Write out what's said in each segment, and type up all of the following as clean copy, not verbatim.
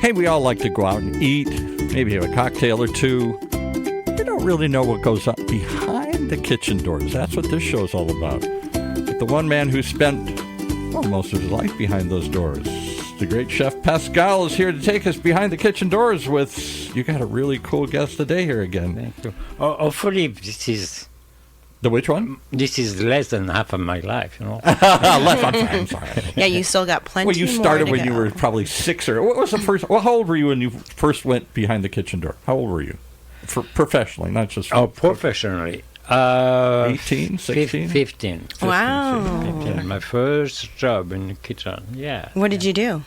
Hey, we all like to go out and eat, maybe have a cocktail or two. You don't really know what goes on behind the kitchen doors. That's what this show's all about. But the one man who spent most of his life behind those doors, the great chef Pascal, is here to take us behind the kitchen doors with, you got a really cool guest today here again. Thank you. Hopefully this is... The which one? This is less than half of my life, you know. I'm sorry. Yeah, you still got plenty more. Well, you started more to when you go. were probably 6 or... What was the first... Well, how old were you when you first went behind the kitchen door? How old were you? Professionally, not just... Professionally. 18, 16? 15. Wow. 15. My first job in the kitchen, yeah. What did you do?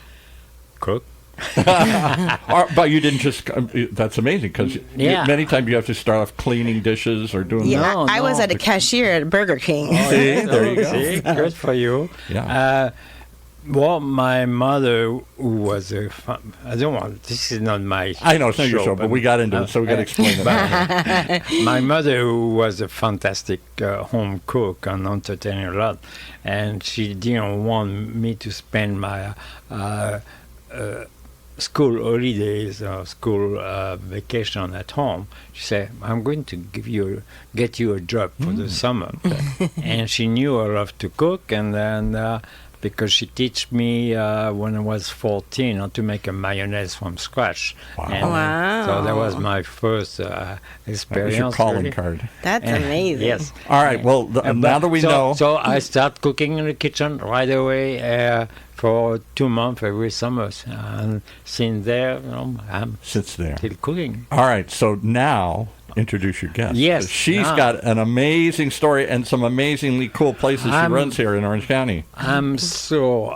Cook. But you didn't just... That's amazing, because many times you have to start off cleaning dishes or doing... Yeah, I was at a cashier at Burger King. See, there you go. See, good for you. Yeah. Well, my mother, who was a... I don't want... This is not my I know, it's not your show, but we got into it, so we got to explain it. My mother, who was a fantastic home cook and entertainer a lot, and she didn't want me to spend my school holidays or school vacation at home. She said, I'm going to get you a job for the summer. And she knew I loved to cook, and then because she taught me when I was 14 how to make a mayonnaise from scratch. Wow. And, so that was my first experience. That was your calling card. That's amazing. Yes. All right, well, now that we know... So I start cooking in the kitchen right away for 2 months every summer. And since there, I'm still cooking. All right, so now... Introduce your guest. Yes. She's got an amazing story and some amazingly cool places she runs here in Orange County. I'm so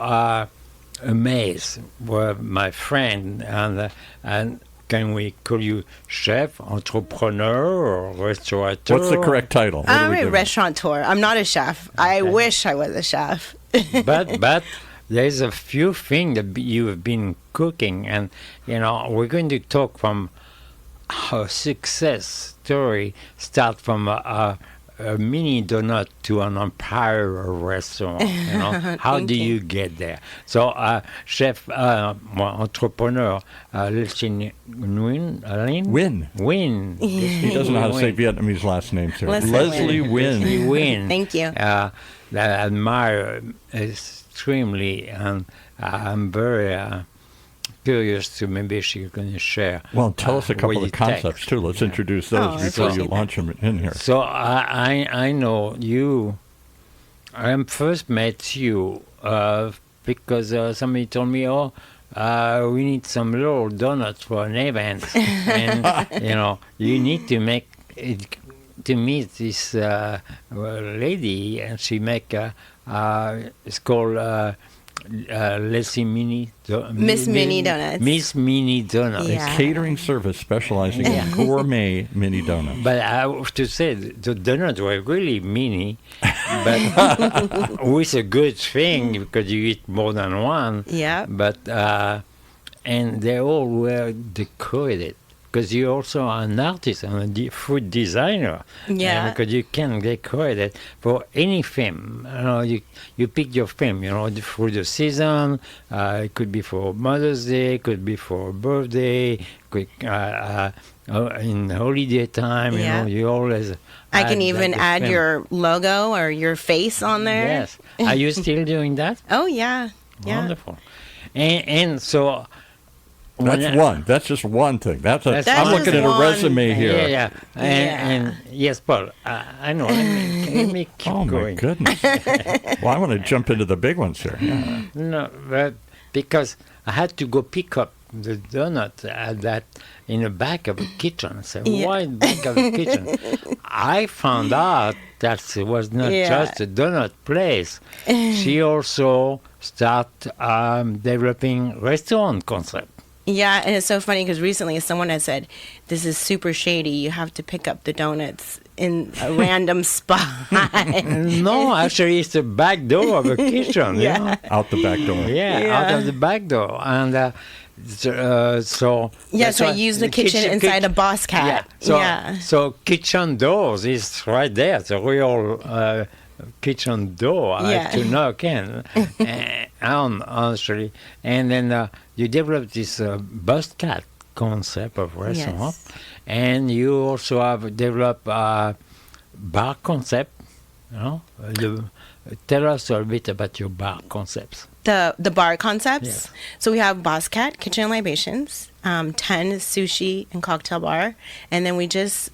amazed with my friend. And can we call you chef, entrepreneur, or restaurateur? What's the correct title? I'm a restaurateur. I'm not a chef. I wish I was a chef. but there's a few things that you have been cooking. And, we're going to talk from her success story, start from a mini donut to an empire restaurant. How do you get there? So, chef, entrepreneur, Nguyen. Nguyen. He doesn't know how to say Vietnamese last names here. Leslie Nguyen. Nguyen. Thank you. That I admire extremely, and I'm very... curious to maybe she's going to share. Well, tell us a couple of concepts, too. Let's introduce those before you launch them in here. So I know you. I first met you because somebody told me, we need some little donuts for an event. And, you need to make it, to meet this lady, and she make it's called... Miss Mini Donuts. Miss Mini Donuts. A catering service specializing in gourmet mini donuts. But I have to say, the donuts were really mini, but with a good thing because you eat more than one. Yeah. But and they all were decorated. Because you're also an artist and a food designer. Yeah. Because you can decorate it for any theme. You pick your theme, through the season. It could be for Mother's Day, could be for birthday, in holiday time, you always... I can even add your logo or your face on there. Yes. Are you still doing that? Oh, yeah. Wonderful. And so... That's one. That's just one thing. I'm looking at a resume here. Yeah. And yes, Paul, I know. Let me keep going. Oh, my goodness. Well, I want to jump into the big ones here. Yeah. No, but because I had to go pick up the donut in the back of the kitchen. I said, why back of the kitchen? I found out that it was not just a donut place. She also started developing restaurant concept. Yeah, and it's so funny because recently someone had said, this is super shady. You have to pick up the donuts in a random spot. No, actually, it's the back door of the kitchen. Out the back door. Out of the back door. And so... Yeah, so I use the kitchen inside a Bosscat. So kitchen doors is right there. The real kitchen door. I have to knock in. honestly. And then you developed this Bosscat concept of restaurant, Yes. and you also have developed bar concept. Tell us a little bit about your bar concepts. The bar concepts. Yes. So we have Bosscat, KITCHN and Libations, 10 Sushi and Coctail bar, and then we just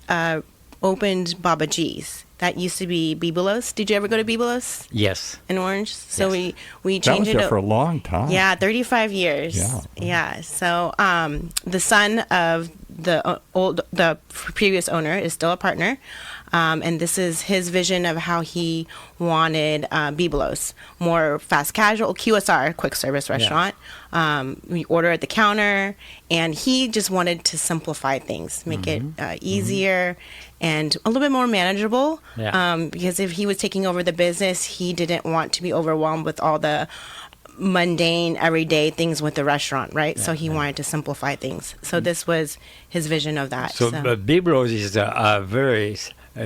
opened Baba G's. That used to be Bibelos. Did you ever go to Bibelos Yes. in Orange? So Yes. we That was changed it there up. for a long time. Yeah, 35 years. Yeah. Yeah. So the son of the previous owner is still a partner, and this is his vision of how he wanted Bibelos, more fast casual, QSR, quick service restaurant. We order at the counter, and he just wanted to simplify things, make it easier and a little bit more manageable. Yeah. Because if he was taking over the business, he didn't want to be overwhelmed with all the mundane, everyday things with the restaurant, right? So he wanted to simplify things. So this was his vision of that. So Biblos is a very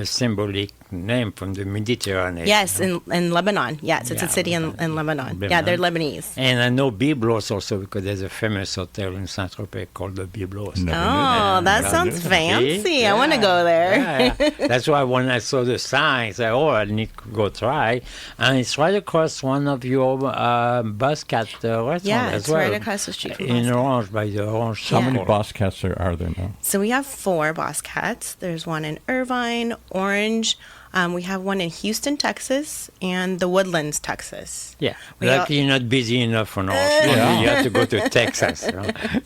symbolic name from the Mediterranean. Yes, in Lebanon. Yes, it's a Yeah, city in Lebanon. Yeah, they're Lebanese. And I know Biblos also because there's a famous hotel in Saint-Tropez called the Biblos. No. Oh, that Yeah. sounds See? fancy. I want to go there. Yeah. That's why when I saw the sign, I said, I need to go try. And it's right across one of your Bosscat restaurants Yeah, as it's well. right across the street from in Bosscat. Orange, by the Orange How many Circle. Bosscats are there now? So we have 4 Bosscats. There's one in Irvine, Orange. We have one in Houston, Texas, and the Woodlands, Texas. Yeah, We like all- you're not busy enough on Orange. Yeah. You have to go to Texas.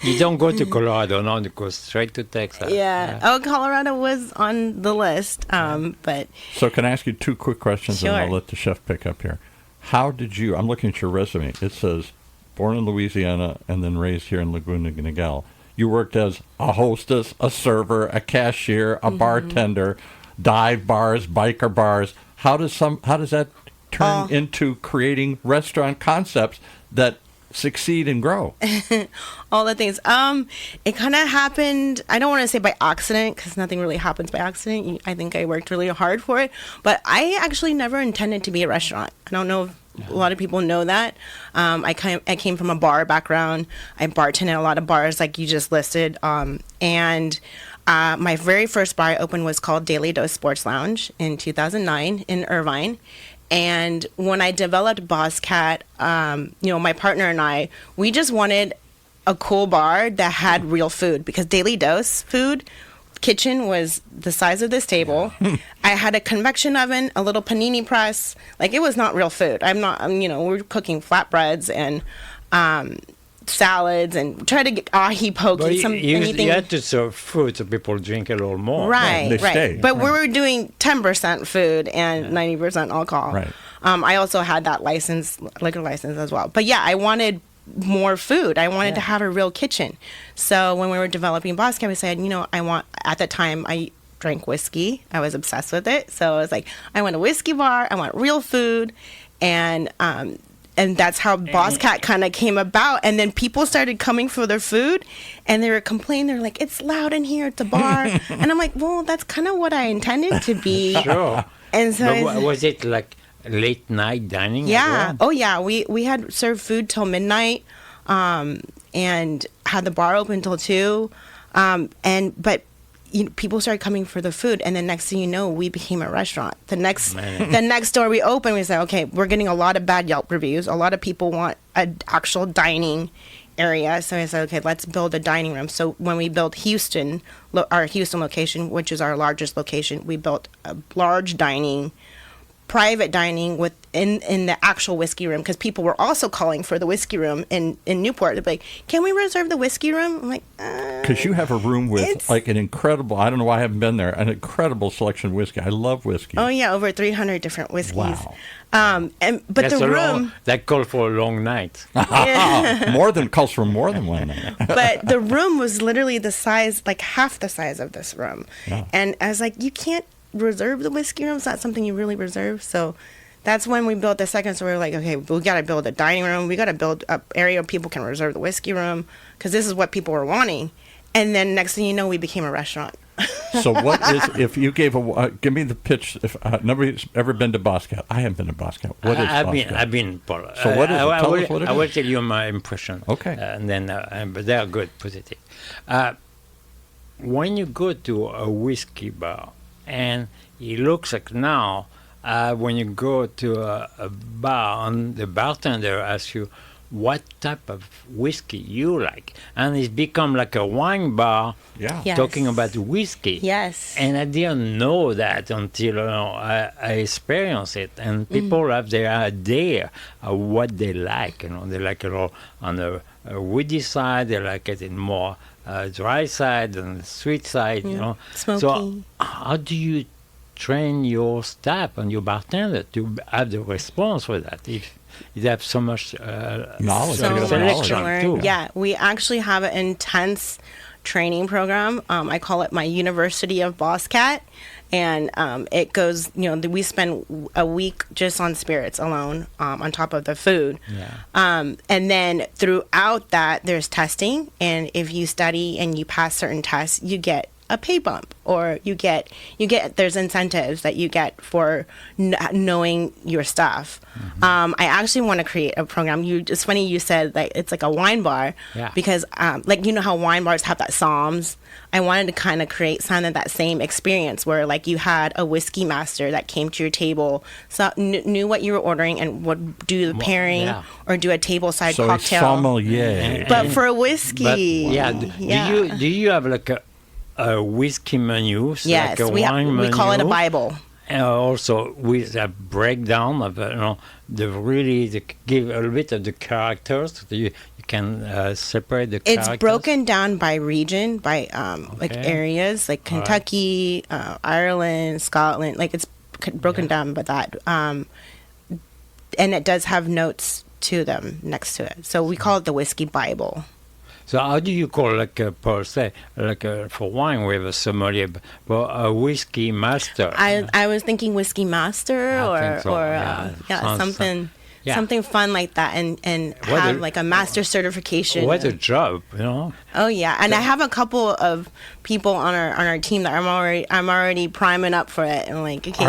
You don't go to Colorado, no, you go straight to Texas. Yeah. Oh, Colorado was on the list, but So can I ask you 2 quick questions and Sure. I'll let the chef pick up here. How did you, I'm looking at your resume, it says born in Louisiana and then raised here in Laguna Niguel. You worked as a hostess, a server, a cashier, a bartender, dive bars, biker bars. How does that turn into creating restaurant concepts that succeed and grow? all the things. It kind of happened. I don't want to say by accident because nothing really happens by accident. I think I worked really hard for it, but I actually never intended to be a restaurant. I don't know if a lot of people know that. I came from a bar background. I bartended at a lot of bars like you just listed, and my very first bar I opened was called Daily Dose Sports Lounge in 2009 in Irvine. And when I developed Bosscat, my partner and I, we just wanted a cool bar that had real food because Daily Dose food kitchen was the size of this table. I had a convection oven, a little panini press. Like, it was not real food. We're cooking flatbreads and salads and try to get ahi poke, But anything. you had to serve food so people drink a little more. Right, They right. stay, But we right. were doing 10% food and 90% alcohol. Right. I also had that liquor license as well. But yeah, I wanted more food. I wanted to have a real kitchen. So when we were developing Bosscat, we said, at the time I drank whiskey. I was obsessed with it. So I was like, I want a whiskey bar. I want real food. And that's how Bosscat kind of came about. And then people started coming for their food, and they were complaining. They're like, "It's loud in here. It's a bar." And I'm like, "Well, that's kind of what I intended to be." Sure. And so, But was it like late night dining? yeah. As well? Oh, yeah. We had served food till midnight, and had the bar open till 2. But people started coming for the food, and then next thing you know, we became a restaurant. The next door we opened, we said, okay, we're getting a lot of bad Yelp reviews. A lot of people want an actual dining area, so I said, okay, let's build a dining room. So when we built our Houston location, which is our largest location, we built a large private dining in the actual whiskey room, because people were also calling for the whiskey room in Newport. They'd be like, can we reserve the whiskey room? I'm like, Because you have a room with It's- like an incredible, I don't know why I haven't been there, an incredible selection of whiskey. I love whiskey. oh yeah, over 300 different whiskeys. Wow. But That's the a room, long, that called for a long night. Calls for more than one night. but the room was literally the size, like half the size of this room. Yeah. And I was like, you can't reserve the whiskey room. It's not something you really reserve. So that's when we built the second. So we were like, okay, we got to build a dining room. We got to build an area where people can reserve the whiskey room, because this is what people were wanting. And then next thing you know, we became a restaurant. So what is, if you gave give me the pitch, if nobody's ever been to Bosscat. I haven't been to Bosscat. What is Bosscat? I've been, Paul. So what is it? Tell us what it I will is. tell you my impression. Okay. And then, but they are good, positive. When you go to a whiskey bar, and it looks like now, when you go to a bar, and the bartender asks you what type of whiskey you like, and it's become like a wine bar. Yeah. Yes. Talking about whiskey. Yes. And I didn't know that until I experienced it. And people have their idea of what they like. They like it all on the woody side. They like it in more dry side and the sweet side. Smoky. So how do you train your staff and your bartender to have the response for that? If you have so much Knowledge. So You much gotta have to knowledge. learn. too. Yeah, we actually have an intense training program. I call it my University of Bosscat. And it goes, we spend a week just on spirits alone, on top of the food. Yeah. And then throughout that, there's testing. And if you study and you pass certain tests, you get a pay bump, or you get there's incentives that you get for knowing your stuff. I actually want to create a program. It's funny you said like it's like a wine bar, Yeah. because like how wine bars have that Psalms. I wanted to kind of create some of that same experience where like you had a whiskey master that came to your table, so knew what you were ordering and would do the pairing yeah. or do a tableside So a cocktail. sommelier. But for a whiskey, But yeah, yeah. do you have like a whiskey menu? So Yes, like a wine we call it a menu? Bible. Also with a breakdown of give a little bit of the characters. So you can separate the characters. It's broken down by region, by like Okay. areas, like Kentucky, Ireland, Scotland. Like it's broken down by that, and it does have notes to them next to it. So we call it the Whiskey Bible. So how do you call per se for wine we have a sommelier, but a whiskey master? I was thinking Whiskey Master I or think so, yeah. Sounds- something. yeah. Something fun like that, and What have a- like a master certification. What a job, Oh yeah, and I have a couple of people on our team that I'm already priming up for it, and like okay,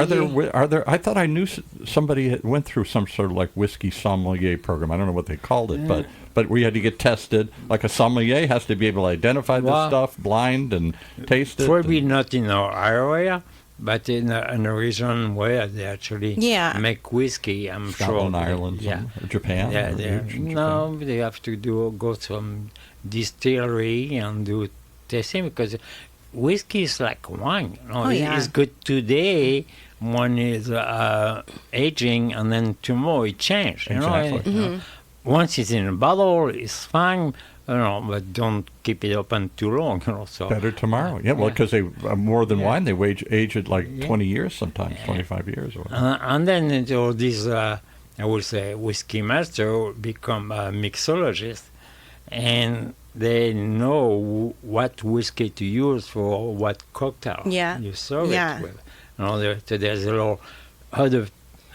Are there? I thought I knew somebody that went through some sort of like whiskey sommelier program. I don't know what they called it, but we had to get tested. Like a sommelier has to be able to identify the Well, stuff, blind and taste it. Probably and- not in our area, but in a region where they actually Yeah. make whiskey, I'm Scotland, sure. Ireland, Yeah. Japan. Yeah, or they're- Japan. no, they have to go to some distillery and do tasting because whiskey is like wine. Oh, yeah. It's good today when it's aging, and then tomorrow it changes. Exactly. Once it's in a bottle, it's fine. But don't keep it open too long. So Better tomorrow. Yeah, well, because they more than wine, they age it like 20 years sometimes, 25 years or whatever. and then all these, I would say, whiskey master become a mixologist, and they know what whiskey to use for what cocktail Yeah. you serve Yeah. it with. There's a lot other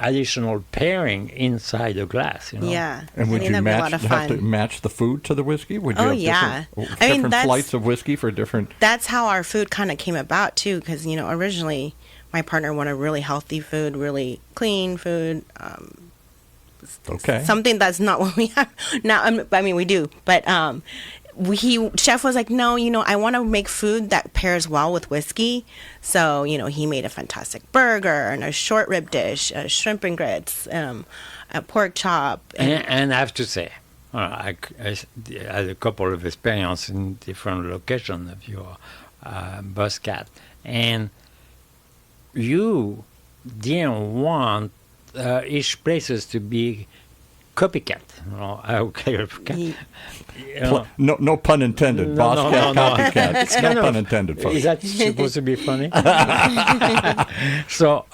additional pairing inside the glass. Yeah, And would I you think that'd be a lot of have to fun. match the food to the whiskey? Would you Oh, have yeah. different, I mean, different that's- flights of whiskey for different... That's how our food kind of came about too, because originally my partner wanted really healthy food, really clean food. Okay. Something that's not what we have now. I mean, we do, but chef was like, no, I want to make food that pairs well with whiskey. So he made a fantastic burger and a short rib dish, shrimp and grits, a pork chop. And I have to say, I had a couple of experience in different locations of your Bosscat, and you didn't want each places to be copycat. No pun intended. No, Bosscat, no. copycat. It's No kind of- pun intended, folks. Is that supposed to be funny? So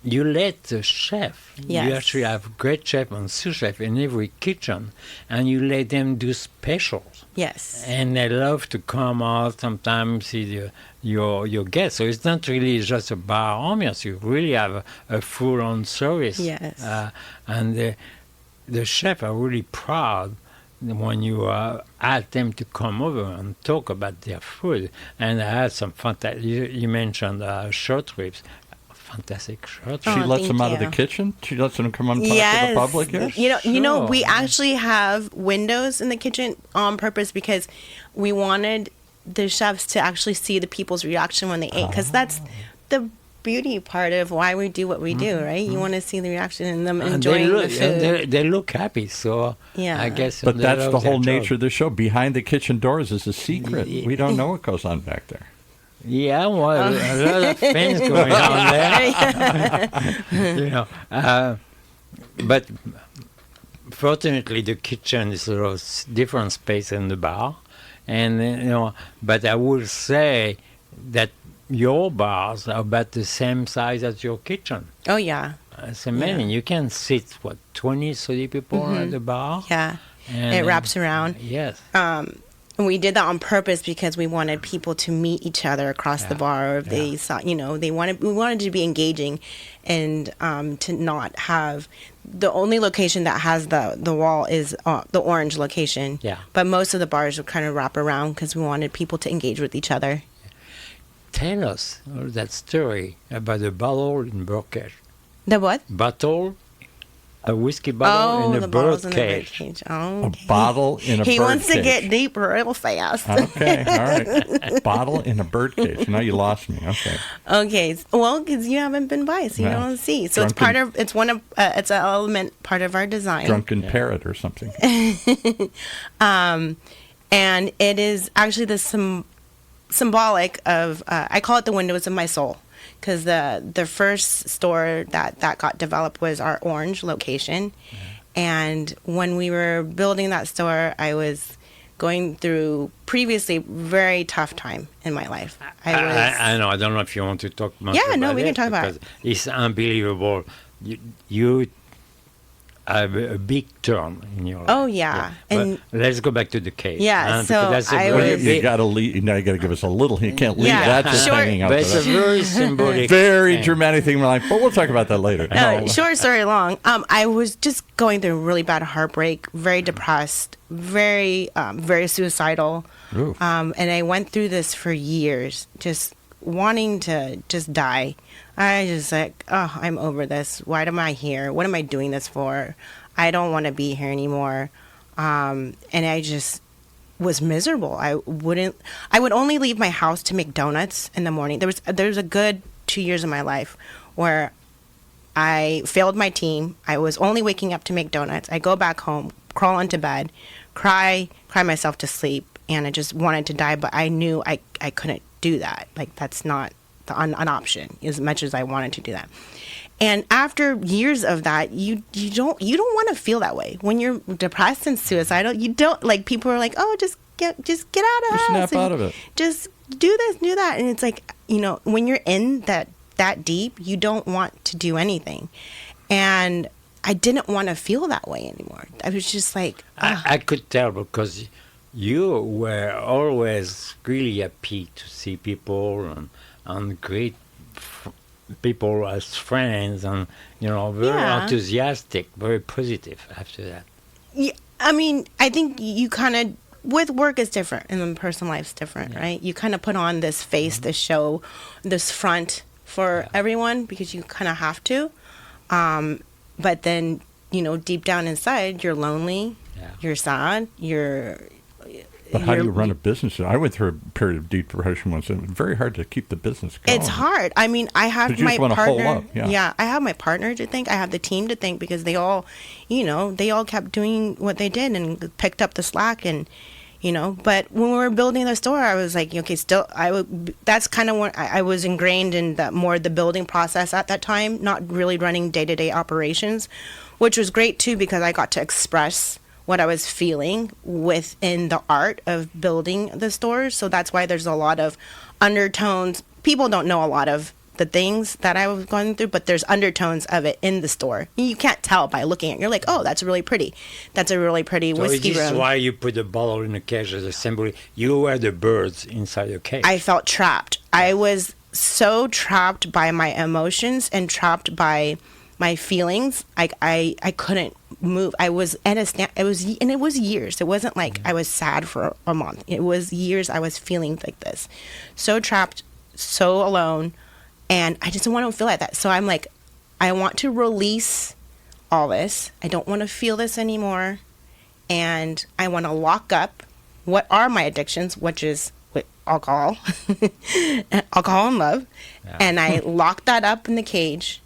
you let the chef. Yes. You actually have great chef and sous chef in every kitchen, and you let them do specials. Yes. And they love to come out sometimes see your guests. So it's not really just a bar ambiance. You really have a full-on service. Yes. And the chefs are really proud when you ask them to come over and talk about their food. And I had some fantastic, you mentioned short ribs. Fantastic short She ribs. lets thank them out of the you. kitchen? She lets them come and talk to Yes. the public here? You know, we Sure. actually have windows in the kitchen on purpose because we wanted the chefs to actually see the people's reaction when they ate, because that's the beauty part of why we do what we do, right? You want to see the reaction and them And enjoying they look, the food. they look happy, so Yeah. I guess. But they that's love the their whole job. nature of the show. Behind the kitchen doors is a secret. We don't know what goes on back there. Yeah, well, a lot of things going on there. you know, but fortunately, the kitchen is a different space than the bar, and But I will say that your bars are about the same size as your kitchen. Oh yeah, It's amazing. You can sit 20, 30 people at the bar. yeah. And, It wraps around. Yes. And we did that on purpose because we wanted people to meet each other across the bar. Or if they saw, we wanted to be engaging, and to not have the only location that has the wall is the orange location. Yeah. But most of the bars would kind of wrap around because we wanted people to engage with each other. Tell us that story about the bottle in birdcage. The what? Bottle, a whiskey bottle in a the bottles in the birdcage. Oh, A okay. bottle in a He bird wants to cage. get deep real fast. Okay, all right. Bottle in a bird cage. Now you lost me. Okay. Okay, well, because you haven't been by, so you Yeah. don't see. So Drunken- it's one of it's an element part of our design. Drunken parrot or something. And it is actually the symbolic of I call it the windows of my soul, because the first store that got developed was our orange location. And when we were building that store, I was going through previously very tough time in my life. I know. I don't know if you want to talk much Yeah, about no, we can it, talk about because it's unbelievable. You have a big turn in your life. Oh, yeah. But And- let's go back to the cage. Yeah, because so that's a I very was- You big- got to leave. Now you got to give us a little. You can't leave Yeah, that just short- hanging out but it's a there. very symbolic. Very thing. dramatic thing in my life, but we'll talk about that later. Short story long. I was just going through really bad heartbreak, very depressed, very suicidal. Oof. And I went through this for years, just wanting to just die. I just like, oh, I'm over this. Why am I here? What am I doing this for? I don't want to be here anymore. And I just was miserable. I would only leave my house to make donuts in the morning. There was a good 2 years of my life where I failed my team. I was only waking up to make donuts. I go back home, crawl into bed, cry myself to sleep, and I just wanted to die. But I knew I couldn't do that. Like, that's not an option, as much as I wanted to do that. And after years of that, you don't want to feel that way when you're depressed and suicidal. You don't, like, people are like, oh, just get out of the Just house, snap and out of it. just do this, do that. And it's like, when you're in that deep, you don't want to do anything. And I didn't want to feel that way anymore. I was just like, I could tell, because you were always really happy to see people and greet people as friends, and very Yeah. enthusiastic, very positive after that. yeah, I mean, I think you kind of, with work is different and then personal life's different, right? You kind of put on this face, this show, this front for everyone because you kind of have to. But then, deep down inside, you're lonely, you're sad, But how do you run a business? I went through a period of deep depression once, and it was very hard to keep the business going. It's hard. I mean, I have 'Cause you my just wanna hole partner. up, yeah. I have my partner to thank. I have the team to thank because they all, they all kept doing what they did and picked up the slack. And, but when we were building the store, I was like, okay, that's kind of what I was ingrained in the building process at that time, not really running day-to-day operations, which was great too because I got to express what I was feeling within the art of building the stores. So that's why there's a lot of undertones. People don't know a lot of the things that I was going through, but there's undertones of it in the store. You can't tell by looking at it. You're like, oh, that's really pretty. That's a really pretty So whiskey this is room. why you put the bottle in a cage as a symbol. You were the birds inside the cage. I felt trapped. I was so trapped by my emotions and trapped by my feelings. I couldn't move. I was at a stand. It was years. It wasn't like I was sad for a month. It was years. I was feeling like this, so trapped, so alone, and I just don't want to feel like that. So I'm like, I want to release all this. I don't want to feel this anymore, and I want to lock up what are my addictions, which is alcohol, alcohol and love, and I locked that up in the cage.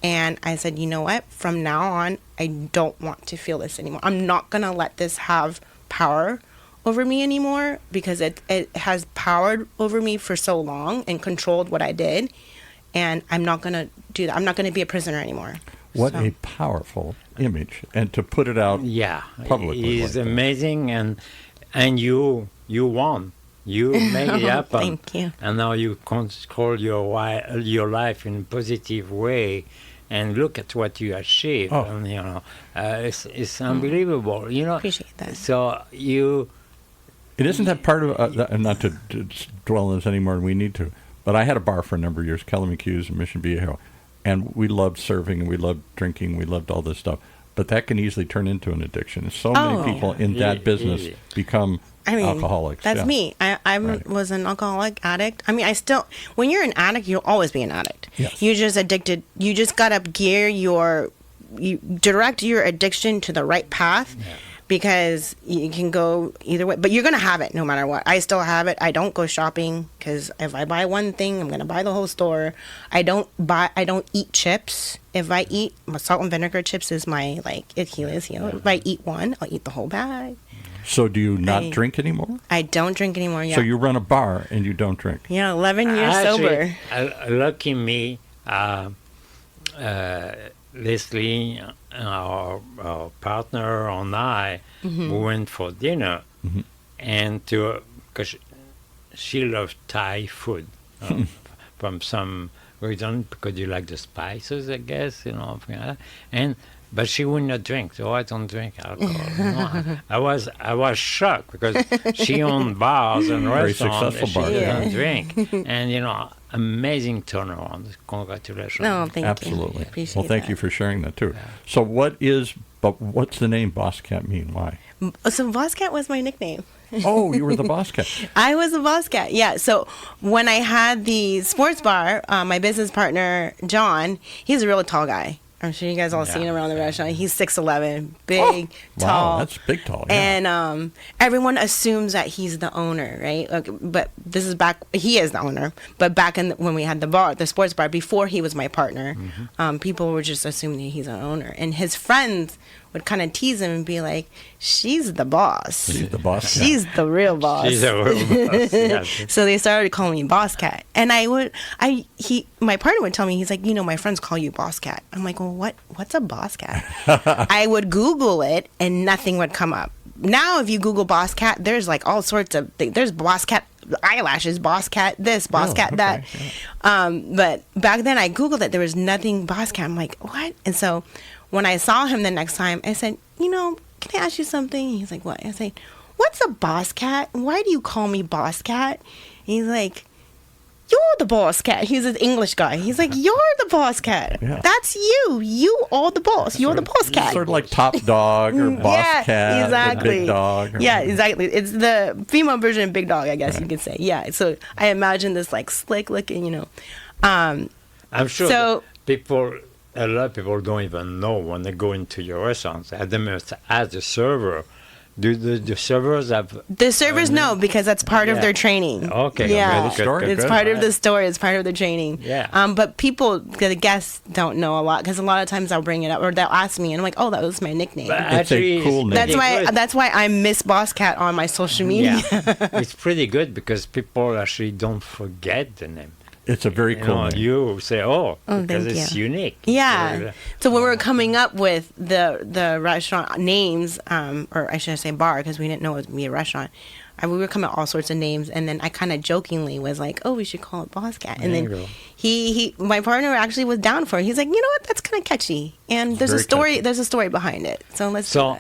And I said, you know what? From now on, I don't want to feel this anymore. I'm not going to let this have power over me anymore, because it has powered over me for so long and controlled what I did. And I'm not going to do that. I'm not going to be a prisoner anymore. What a powerful image. And to put it out publicly. It's amazing. And you won. You make it happen. Thank you. And now you control your life in a positive way. And look at what you achieved. Oh. And, it's unbelievable. Appreciate that. So you... It isn't that part of, not to dwell on this anymore than we need to, but I had a bar for a number of years, Kelly McHugh's in Mission Viejo, and we loved serving, and we loved drinking, we loved all this stuff. But that can easily turn into an addiction. So many people in that business become alcoholics. That's me. I was an alcoholic addict. I mean, when you're an addict, you'll always be an addict. Yes. You're just addicted. You just got to you direct your addiction to the right path, because you can go either way. But you're going to have it no matter what. I still have it. I don't go shopping, because if I buy one thing, I'm going to buy the whole store. I don't eat chips. If I eat salt and vinegar chips is my, Achilles heel. If I eat one, I'll eat the whole bag. So do you not drink anymore? I don't drink anymore, yeah. So you run a bar and you don't drink? Yeah, 11 years sober. Lucky me, Leslie, our partner, and I, we went for dinner, and because she loves Thai food, from some reason, because you like the spices, I guess, something like that. But she would not drink, so I don't drink alcohol. I was shocked, because she owned bars and restaurants, and she didn't drink. And amazing turnaround. Congratulations. No, thank you. Absolutely. Appreciate well, thank you for sharing that too. Yeah. So what's the name Bosscat mean? Why? So Bosscat was my nickname. Oh, you were the Bosscat. I was the Bosscat, yeah. So when I had the sports bar, my business partner, John, he's a really tall guy. I'm sure you guys all seen him around the restaurant. He's 6'11", big, tall. Wow, that's big tall. Yeah. And everyone assumes that he's the owner, right? But this is he is the owner. But back when we had the sports bar, before he was my partner, people were just assuming he's an owner. And his friends would kind of tease him and be like, she's the boss. She's the boss. She's the real boss. She's the real boss. Yes. So they started calling me Bosscat. And my partner would tell me, he's like, my friends call you Bosscat. I'm like, well, what's a Bosscat? I would Google it and nothing would come up. Now, if you Google Bosscat, there's like all sorts of things. There's Bosscat eyelashes, Bosscat this, Bosscat that. Yeah. But back then I Googled it. There was nothing Bosscat. I'm like, what? And so when I saw him the next time, I said, can I ask you something? He's like, what? I said, what's a Bosscat? Why do you call me Bosscat? He's like, you're the Bosscat. He's an English guy. He's like, you're the Bosscat. Yeah. That's you. You are the boss. You're the Bosscat. Sort of like Top Dog or Bosscat. Yeah, exactly. Big Dog. Yeah, exactly. It's the female version of Big Dog, I guess you could say. Yeah. So I imagine this like slick looking, I'm sure a lot of people don't even know when they go into your restaurants. At the server, do the servers have... The servers know, because that's part of their training. Okay. Yeah. Good. It's part of the story. It's part of the training. Yeah. But the guests don't know a lot, because a lot of times I'll bring it up, or they'll ask me, and I'm like, oh, that was my nickname. It's a cool name. That's why I'm Miss Bosscat on my social media. Yeah. It's pretty good, because people actually don't forget the name. It's a very cool name. You say, because it's unique. Yeah. So when we were coming up with the restaurant names, or I should say bar, because we didn't know it would be a restaurant, we were coming up with all sorts of names, and then I kind of jokingly was like, oh, we should call it Bosscat. And then my partner actually was down for it. He's like, you know what, that's kind of catchy. And there's a story behind it. So let's do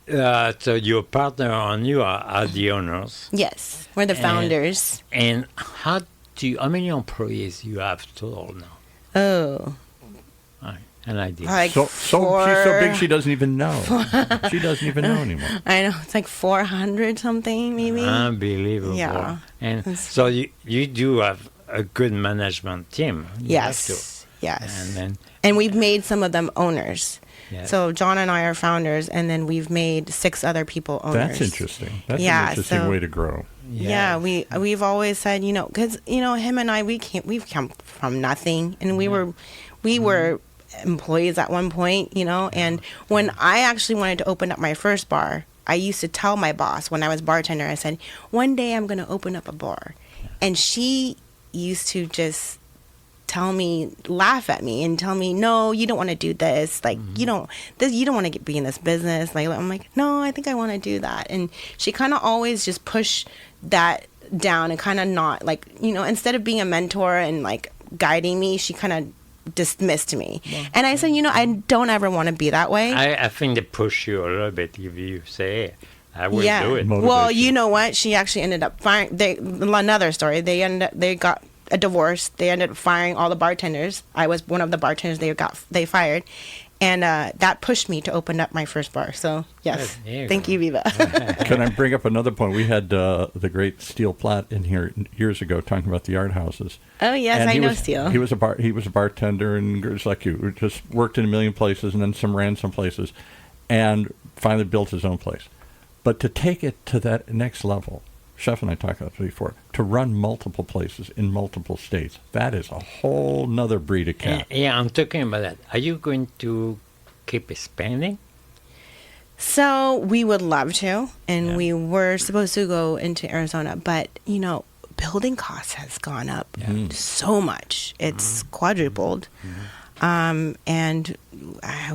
that. So your partner and you are the owners. Yes. We're the founders. And how many employees you have total now? Oh. And I did. Like So she's so big she doesn't even know. She doesn't even know anymore. I know, it's like 400 something, maybe. Unbelievable. Yeah. And so you do have a good management team. You have to. Yes. And then, And we've made some of them owners. yes. So John and I are founders, and then we've made 6 other people owners. That's interesting. That's Yeah, an interesting so- way to grow. Yeah, we've always said, because him and I, we've come from nothing, and we were employees at one point, and when I actually wanted to open up my first bar, I used to tell my boss when I was bartender, I said, one day I'm going to open up a bar, and she used to just laugh at me and tell me, no, you don't want to do this. Like, you don't want to be in this business. Like, I'm like, no, I think I want to do that. And she kind of always just pushed that down and kind of not like, instead of being a mentor and like guiding me, she kind of dismissed me. Yeah. And I said, I don't ever want to be that way. I think they push you a little bit if you say, I will do it. Motivation. Well, you know what? She actually ended up firing. Another story. They got a divorce. They ended up firing all the bartenders. I was one of the bartenders they fired, and that pushed me to open up my first bar. So yes, thank you, Viva. Can I bring up another point? We had the great Steel Platt in here years ago talking about the art houses. Oh yes, And I know was, Steel. He was a bartender, and just like you, just worked in a million places, and then ran some places, and finally built his own place. But to take it to that next level, Chef and I talked about this before, to run multiple places in multiple states, that is a whole nother breed of cat. Yeah, I'm talking about that. Are you going to keep expanding? So we would love to, and we were supposed to go into Arizona, but building costs has gone up so much. It's quadrupled, and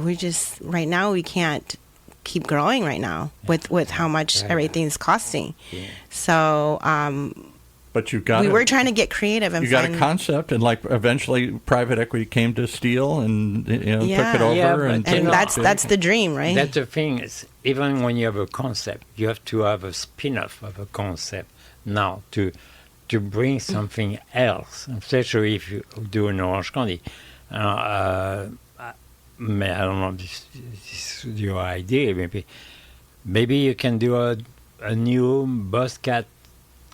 we just right now we can't keep growing right now with how much everything's costing. Yeah. So, but you got we were trying to get creative and you got a concept, and like eventually private equity came to Steel and took it over, and that's the dream, right? That's the thing is, even when you have a concept, you have to have a spin-off of a concept now to bring something else, especially if you do an Orange County. I don't know if this is your idea. Maybe you can do a new Bosscat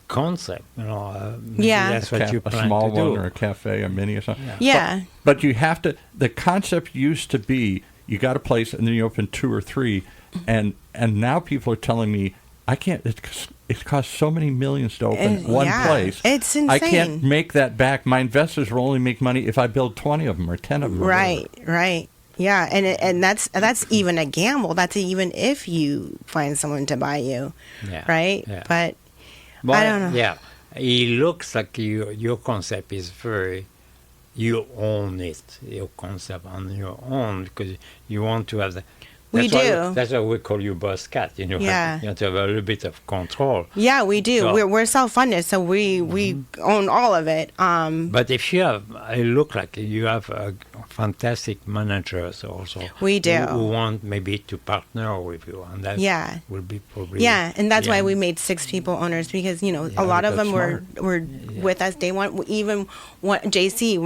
concept. That's what you plan a small to do. one or a cafe, a mini or something. Yeah. But you have to. The concept used to be you got a place and then you open 2 or 3, and now people are telling me I can't. It costs so many millions to open one place. It's insane. I can't make that back. My investors will only make money if I build 20 of them or 10 of them. Right. Yeah, and that's even a gamble. That's even if you find someone to buy you, right? Yeah. But I don't know. Yeah, it looks like your concept is very, you own it, your concept on your own, because you want to have the. That's why we call you Bosscat. You have to have a little bit of control. Yeah, we do. So, we're self-funded, so we own all of it. But if you have, it look like you have fantastic managers also. We do. Who want maybe to partner with you, and that will be probably. Yeah, and that's why we made 6 people owners, because a lot of them were with us day one. Even JC,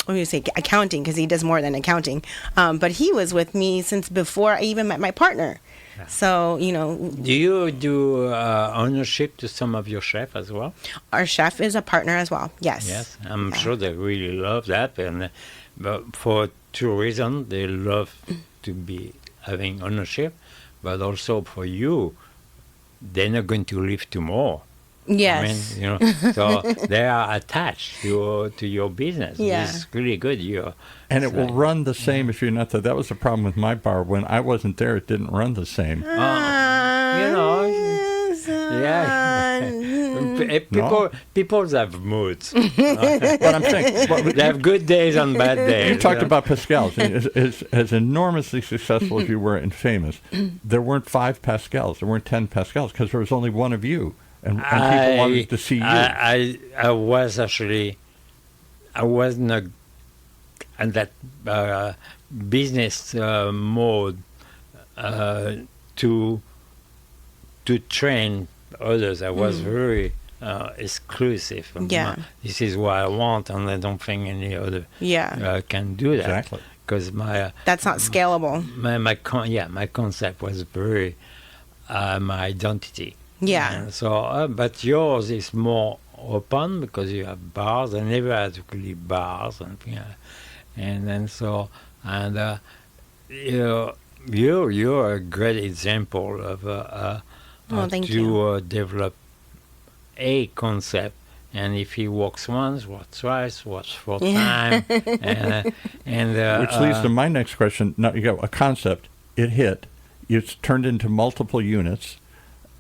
what do you say, accounting, because he does more than accounting. But he was with me since before I even met my partner. Yeah. So, Do you do ownership to some of your chefs as well? Our chef is a partner as well, yes. Yes, I'm sure they really love that. And but for 2 reasons. They love to be having ownership, but also for you, they're not going to live tomorrow. Yes. I mean, so they are attached to your business. Yeah. It's really good. And it will run the same if you're not there. That was the problem with my bar. When I wasn't there, it didn't run the same. People have moods. But I'm saying, they have good days and bad days. You talked about Pascal's. As enormously successful as you were and famous, there weren't 5 Pascal's. There weren't 10 Pascal's because there was only one of you. And people wanted to see you. I wasn't in that business mode to train others. I was very exclusive. Yeah. This is what I want, and I don't think any other Yeah. can do that. Exactly. Because That's not scalable. my concept was very my identity. Yeah. And so, but yours is more open because you have bars. I never had really bars and things like that. And then so you're a great example of thank to develop a concept. And if he works once, works twice, works 4 times, Which leads to my next question. Now, you got a concept. It hit. It's turned into multiple units.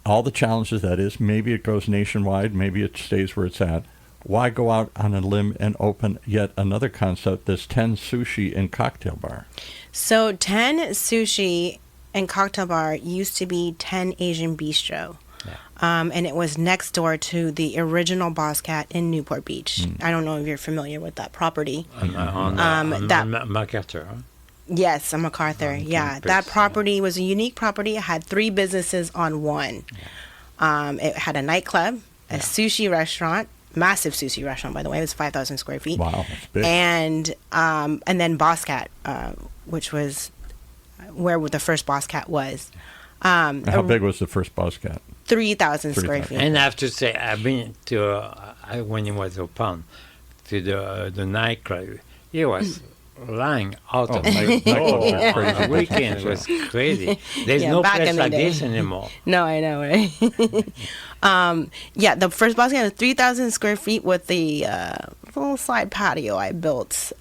All the challenges that is. Maybe it goes nationwide. Maybe it stays where it's at. Why go out on a limb and open yet another concept, this 10 Sushi and Cocktail Bar? So 10 Sushi and Cocktail Bar used to be 10 Asian Bistro. And it was next door to the original Bosscat in Newport Beach. I don't know if you're familiar with that property. on MacArthur. Huh? Yes, on MacArthur. Yeah, that property was a unique property. It had 3 businesses on one. It had a nightclub, a sushi restaurant, massive sushi restaurant, by the way. It was 5,000 square feet. Wow, that's big. And then Bosscat, which was where the first Bosscat was. How big was the first Bosscat? 3,000 square feet. And I have to say, I've been to when it was open to the nightclub. It was lying out of my door for the weekend. It was crazy. There's no back place in the like day. this anymore. No, I know, right? The first Bosscat was 3,000 square feet with the little side patio I built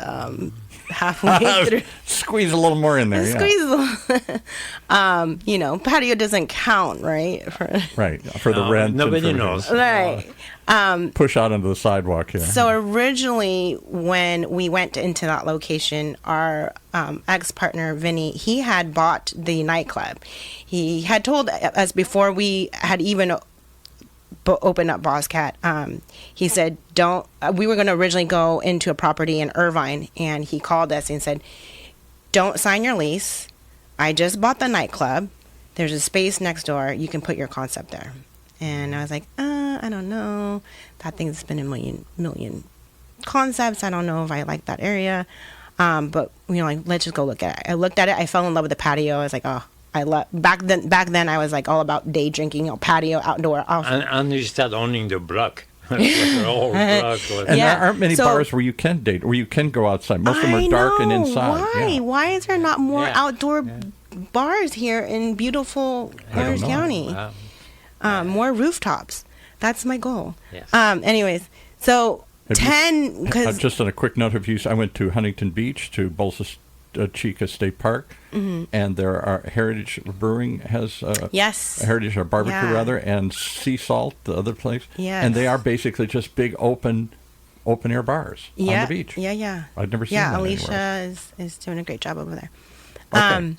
halfway through. Squeeze a little more in there. Squeeze a little. Patio doesn't count, right? Right. For the rent. Nobody knows. Right. Push out onto the sidewalk here. So originally, when we went into that location, our ex-partner, Vinny, he had bought the nightclub. He had told us before we had even opened up Bosscat, he said, we were going to originally go into a property in Irvine, and he called us and said, don't sign your lease. I just bought the nightclub. There's a space next door. You can put your concept there. And I was like, I don't know. That thing's been a million concepts. I don't know if I like that area. But let's just go look at it. I looked at it. I fell in love with the patio. I was like, oh, I love. Back then, I was like all about day drinking, patio, outdoor. And you start owning the block. The whole block was- And there aren't many bars where you can date, where you can go outside. Most of them are dark and inside. Why? Yeah. Why is there not more outdoor bars here in beautiful Orange County? Wow. More rooftops. That's my goal. Yes. Anyways, so Have 10 because just on a quick note of use, I went to Huntington Beach to Bolsa Chica State Park, and there are Heritage Brewing has yes, Heritage or Barbecue Yeah. rather, and Sea Salt, the other place. Yes. And they are basically just big open air bars on the beach. Yeah. I'd never seen that Alicia anywhere. is doing a great job over there. Okay.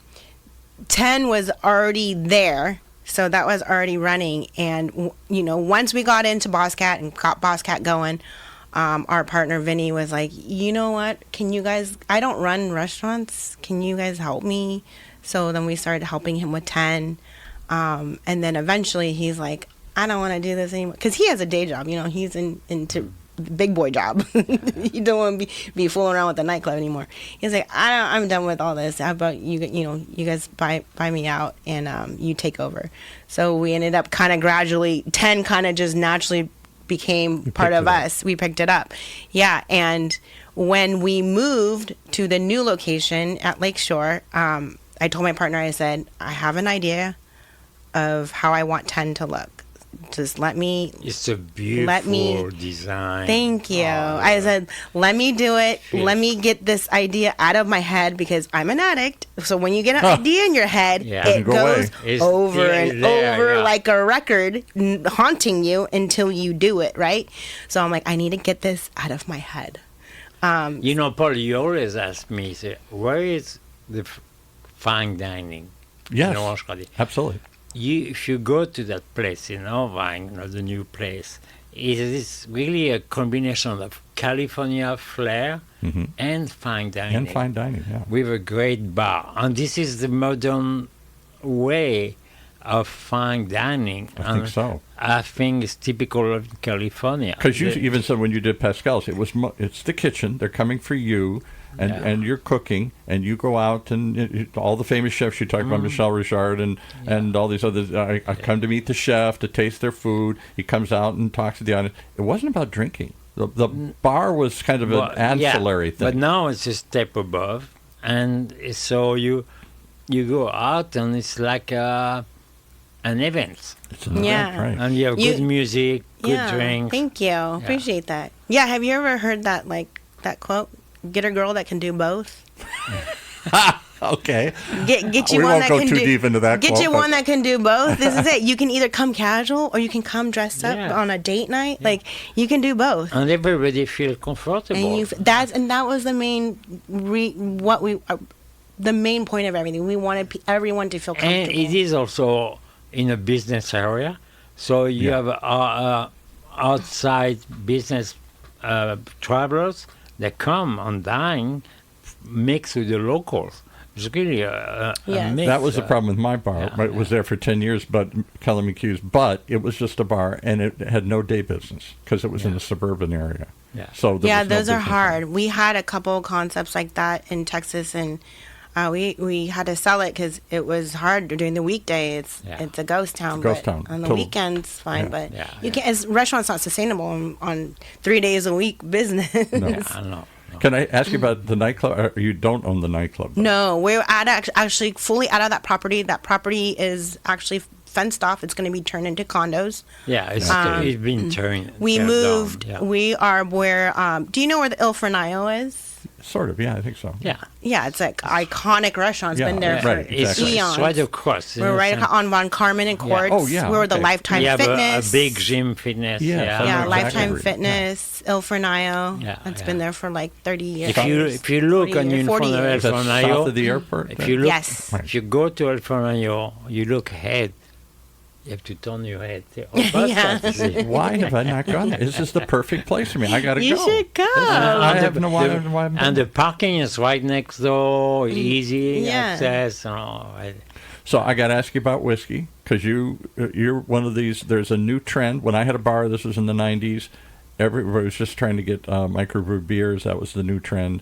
10 was already there, so that was already running. And once we got into Bosscat and got Bosscat going, our partner Vinny was like, you know what? Can you guys? I don't run restaurants. Can you guys help me? So then we started helping him with 10, and then eventually he's like, I don't want to do this anymore because he has a day job. He's into the big boy job. He don't want to be fooling around with the nightclub anymore. He's like, I'm done with all this. How about you guys buy me out and you take over. So we ended up kind of gradually 10 kind of just naturally became part of us. We picked it up. Yeah. And when we moved to the new location at Lakeshore, I told my partner, I said, I have an idea of how I want 10 to look. Just let me. It's a beautiful design. Thank you. Oh, I said, let me do it. Yes. Let me get this idea out of my head because I'm an addict. So when you get an idea in your head, it go goes away. over and over yeah. like a record, haunting you until you do it, right? So I'm like, I need to get this out of my head. Paul, you always ask me, say, where is the fine dining? Yes, in Orange County? absolutely. If you go to that place in Irvine, the new place, it is really a combination of California flair and fine dining. And fine dining, yeah. With a great bar. And this is the modern way of fine dining. I think so. I think it's typical of California. Because you even said when you did Pascal's, it's the kitchen. They're coming for you, and you're cooking, and you go out, and all the famous chefs you talked about, Michel Richard, and all these others. I come to meet the chef to taste their food. He comes out and talks to the audience. It wasn't about drinking. The bar was kind of an ancillary thing. But now it's a step above, and so you go out, and it's like an event. It's an event, right? And you have good music, good drinks. Thank you. Appreciate that. Yeah, have you ever heard that quote? Get a girl that can do both. Okay. Get you We one won't that go can too do, deep into that Get quote, you but- one that can do both. This is it. You can either come casual or you can come dressed up on a date night. Like you can do both. And everybody feel comfortable. And that was the main the main point of everything. We wanted everyone to feel comfortable. And it is also in a business area, so you have outside business travelers that come and dine, mix with the locals. It's really a mix. That was the problem with my bar. It was there for 10 years, but Kelly McHugh's, but it was just a bar, and it had no day business because it was in a suburban area. Yeah. So there was no those are business. hard. We had a couple concepts like that in Texas, and we had to sell it because it was hard during the weekday. It's a ghost town. Ghost but town. on the Total. weekends, fine. Yeah. But you can't. As restaurant's not sustainable on 3 days a week business. No. I know. Can I ask you about the nightclub? Or you don't own the nightclub? No, we're actually fully out of that property. That property is actually fenced off. It's going to be turned into condos. Yeah, it's been turned. We turned moved. down, We are where. Do you know where the Il Fornaio is? Sort of, yeah, I think so. Yeah. Yeah, it's like iconic restaurant. It's Yeah, been there for right, exactly. eons. It's right across. We're right on Von Carmen and Quartz. Oh, yeah, We're the okay. Lifetime We have Fitness. a big gym fitness. Yes, I Yeah, know exactly Lifetime where it is. Fitness, Il Fornaio. Yeah, It's been there for like 30 years. If you look 40 on years, in 40 front of El years. Is that south Fornaio, of the airport? if you look, Yes. if you go to El Fornaio, you look ahead. You have to turn your head. Yeah. Why have I not gone there? This is the perfect place for me. I got to You go. should go. I have no why I'm And the parking is right next door, easy Yeah. access. So I got to ask you about whiskey because you're one of these. There's a new trend. When I had a bar, this was in the 90s. Everybody was just trying to get microbrewed beers. That was the new trend.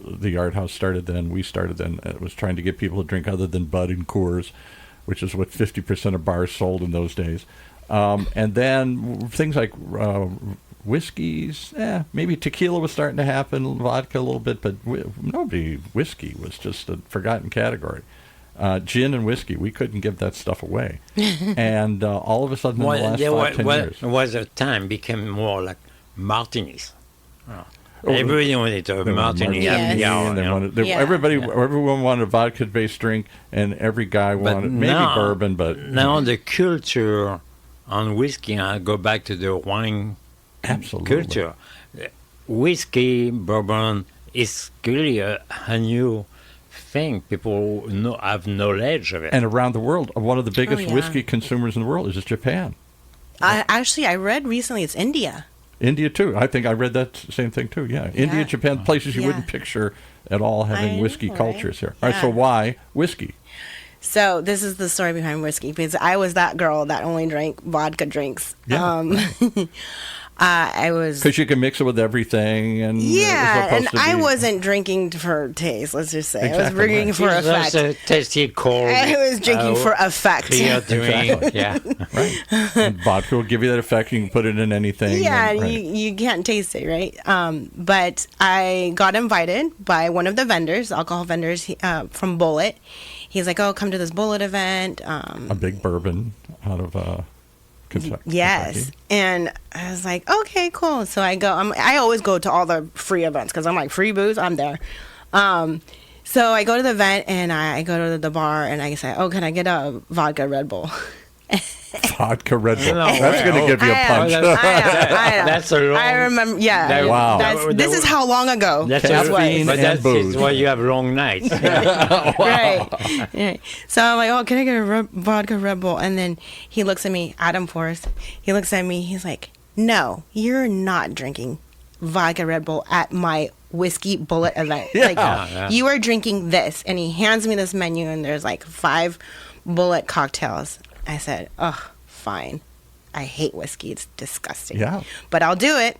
The Yard House started then. We started then. It was trying to get people to drink other than Bud and Coors, which is what 50% of bars sold in those days. And then things like whiskeys, maybe tequila was starting to happen, vodka a little bit, but whiskey was just a forgotten category. Gin and whiskey, we couldn't give that stuff away. And all of a sudden in the last 5-10 years. There was a time became more like martinis. Everybody wanted to have They wanted martini. Yes. Happy hour, and they you know. wanted- Yeah. everyone wanted a vodka-based drink, and every guy wanted maybe now- bourbon, but Now the culture on whiskey, I go back to the wine absolutely. culture. Whiskey, bourbon is really a new thing. People have knowledge of it. And around the world, one of the biggest yeah. whiskey consumers in the world is Japan. I read recently it's India. India, too. I think I read that same thing, too. Yeah. India, Japan, places you wouldn't picture at all having I whiskey know, cultures here. All right, Yeah. so why whiskey? So this is the story behind whiskey because I was that girl that only drank vodka drinks. Yeah. I was. Because you can mix it with everything. And Yeah, and I was. wasn't drinking for taste. Let's just say I was Exactly, drinking right. for It's effect. also tasty cold. I was drinking for effect. Clear drink. Exactly. Yeah. Right. And vodka will give you that effect. You can put it in anything. Yeah, and, right. you can't taste it, right? But I got invited by one of the vendors, alcohol vendors from Bullet. He's like, "Oh, come to this Bullet event." A big bourbon out of Kentucky. Yes, and I was like, "Okay, cool." So I go. I always go to all the free events because I'm like, free booze, I'm there. So I go to the event and I go to the bar and I say, "Oh, can I get a vodka Red Bull?" Vodka Red Bull. No, That's going to give you a I punch. know. That's a long. I remember. Yeah. Wow. This is how long ago. That's this was. Caffeine But and that's booze. why you have long nights. Right. So I'm like, "Oh, can I get a vodka Red Bull?" And then he looks at me, Adam Forrest. He looks at me. He's like, "No, you're not drinking vodka Red Bull at my whiskey Bullet event. Yeah. You are drinking this." And he hands me this menu, and there's like 5 Bullet cocktails. I said, "Oh, fine. I hate whiskey. It's disgusting. Yeah. But I'll do it."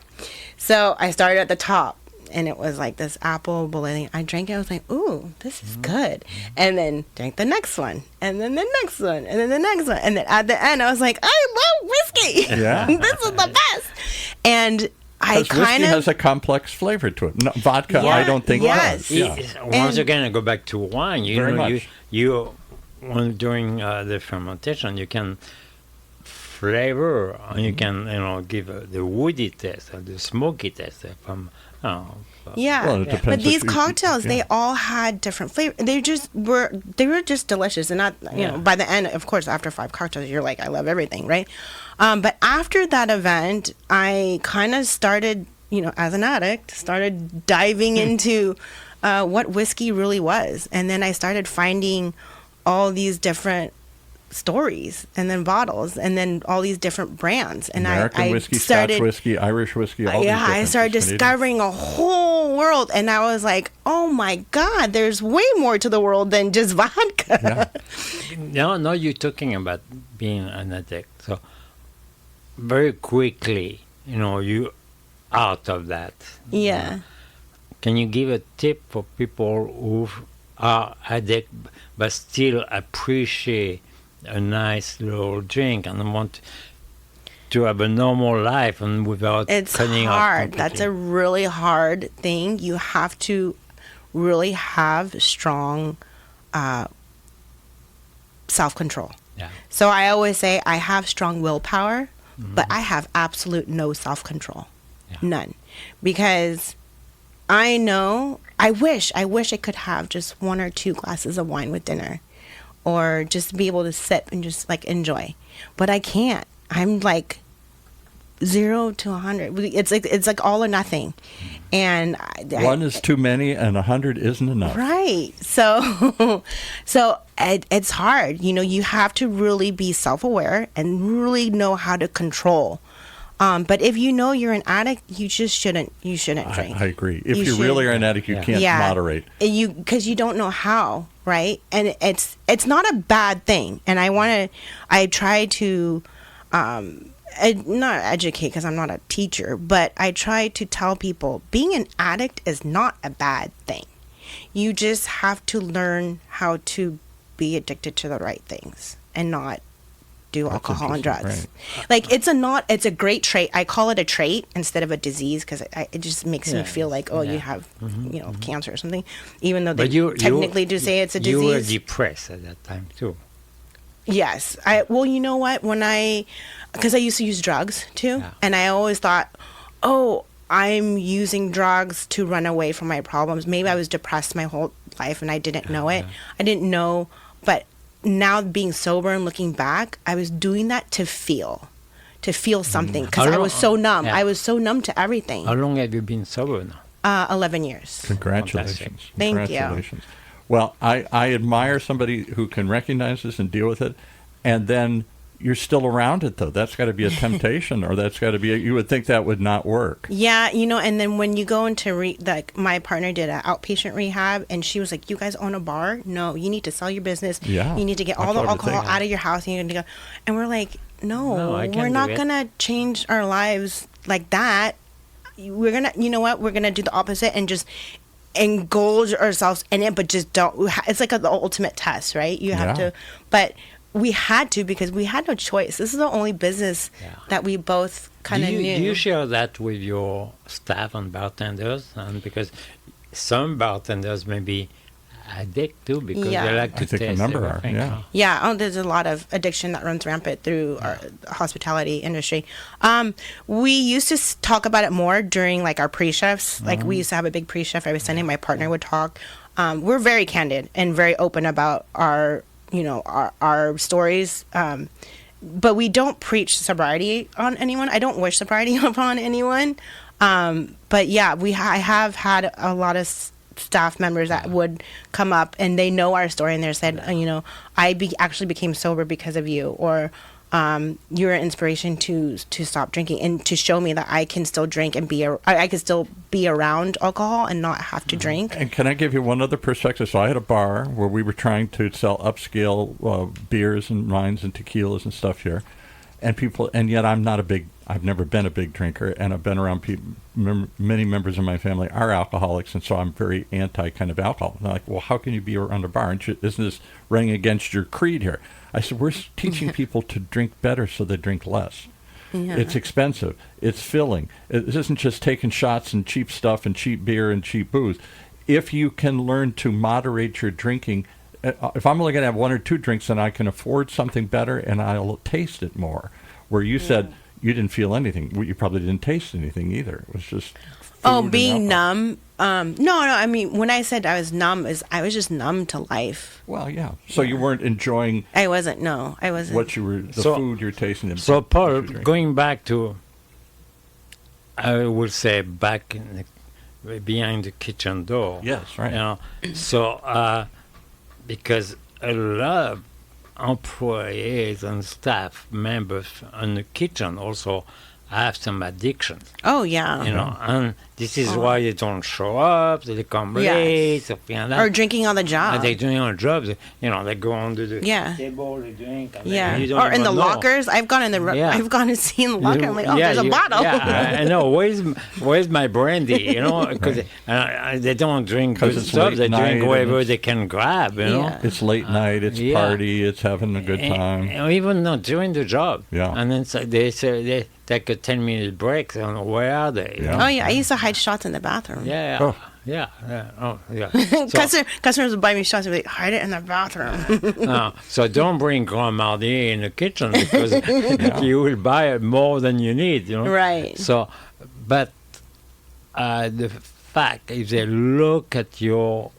So I started at the top, and it was like this apple bolete. I drank it. I was like, "Ooh, this is good." And then drank the next one, and then the next one, and then the next one, and then at the end, I was like, "I love whiskey. Yeah. This is the best." And I Because whiskey kind of has a complex flavor to it. No, vodka, Yeah, I don't think yes. does. Yeah. Once And- again, I go back to wine. You Very know, much. you when during the fermentation, you can flavor, and you can give the woody taste or the smoky taste from. Yeah, Well, it Yeah. depends but if these you- cocktails, they yeah. all had different flavors. They were just delicious, and not Yeah. by the end, of course, after 5 cocktails, you're like, I love everything, right? But after that event, I kind of started, as an addict, started diving into what whiskey really was, and then I started finding all these different stories, and then bottles, and then all these different brands, and American I whiskey, started. Scotch whiskey, Irish whiskey, all these Yeah, I started differences, Canadian. discovering a whole world, and I was like, "Oh my God, there's way more to the world than just vodka." Yeah. Now you're talking about being an addict. So very quickly, you out of that. Yeah. Can you give a tip for people who are addict but still appreciate a nice little drink and want to have a normal life and without It's cutting out hard. That's a completely? really hard thing. You have to really have strong self-control. Yeah. So I always say I have strong willpower, but I have absolute no self-control. Yeah. None. Because I know, I wish I could have just 1 or 2 glasses of wine with dinner, or just be able to sip and just like enjoy. But I can't. I'm like 0 to 100. It's like all or nothing. And One is too many, and 100 isn't enough. right. So it's hard. You have to really be self-aware and really know how to control. But if you know you're an addict, you just shouldn't drink. I agree. If You you really should- are an addict, you Yeah. can't moderate. Because you don't know how, right? And it's not a bad thing. And I try to not educate, because I'm not a teacher, but I try to tell people being an addict is not a bad thing. You just have to learn how to be addicted to the right things and not do That's alcohol and interesting, drugs. Like it's a great trait. I call it a trait instead of a disease, because it just makes me Yeah. feel like, oh, Yeah. you have cancer or something, even though they But you technically do say it's a You were disease. depressed at that time too. Yes. Well, you know what? Because I used to use drugs too, Yeah. and I always thought, oh, I'm using drugs to run away from my problems. Maybe I was depressed my whole life and I didn't know it. I didn't know, but now being sober and looking back, I was doing that to feel something, because How I long- was so numb. yeah. I was so numb to everything. How long have you been sober now? 11 years. Congratulations. Thank you. Congratulations. Well, I admire somebody who can recognize this and deal with it, and then you're still around it, though. That's got to be a temptation, or that's got to be, you would think that would not work. Yeah, and then when you go into like my partner did an outpatient rehab, and she was like, "You guys own a bar? No, you need to sell your business. Yeah, You need to get that's all the what I would alcohol think. out of your house. You need to go." And we're like, No, I "No, can't we're do not it." gonna change our lives like that. We're gonna, you know what? We're gonna do the opposite and just indulge ourselves in it, but just don't." It's like the ultimate test, right? You have Yeah. to, but we had to, because we had no choice. This is the only business Yeah. that we both kind of knew. Do you share that with your staff and bartenders? And because some bartenders may be addict too, because Yeah. they like to I think a taste number are, everything. yeah. Yeah, there's a lot of addiction that runs rampant through our hospitality industry. We used to talk about it more during like our pre-chefs. Like we used to have a big pre-chef every Sunday. My partner would talk. We're very candid and very open about our stories. But we don't preach sobriety on anyone. I don't wish sobriety upon anyone. But yeah, I have had a lot of staff members that would come up and they know our story and they said, actually became sober because of you, or you're an inspiration to stop drinking and to show me that I can still drink and I can still be around alcohol and not have to drink. And can I give you one other perspective? So I had a bar where we were trying to sell upscale beers and wines and tequilas and stuff here, and yet I've never been a big drinker, and I've been around many members of my family are alcoholics, and so I'm very anti kind of alcohol. And they're like, well, how can you be around a bar? Isn't this running against your creed here? I said, we're teaching people to drink better so they drink less. Yeah. It's expensive. It's filling. It isn't just taking shots and cheap stuff and cheap beer and cheap booze. If you can learn to moderate your drinking, if I'm only going to have one or two drinks, then I can afford something better and I'll taste it more. Where you said you didn't feel anything. Well, you probably didn't taste anything either. It was just being numb. No. I mean, when I said I was numb, I was just numb to life. Well, yeah. So you weren't enjoying. I wasn't. No, I wasn't. What you were, the food you're tasting. So, Paul, going back to, I will say back behind the kitchen door. Yes, right. You know, so because a lot of employees and staff members in the kitchen also have some addictions. Oh, yeah. You know, and this is why they don't show up, they come late, something like that. Or drinking on the job. And they're doing on the job, they go under the Yeah. table, they drink. And Yeah. you don't Or in even the know. lockers. I've gone to see in the locker. I'm like, there's a bottle. Yeah, I know. Where's my brandy? You know, because they don't drink good stuff. They drink whatever they can grab. You know, it's late night. It's party. It's having a good time. And even not during the job. Yeah. And then they say they take a 10-minute break. And where are they? Yeah. Oh yeah, I used to hide shots in the bathroom. Yeah. Oh. Yeah. Oh, yeah. Customers would buy me shots and be like, hide it in the bathroom. So don't bring Grand Marnier in the kitchen because you will buy more than you need, you know. Right. So, but the fact, if they look at your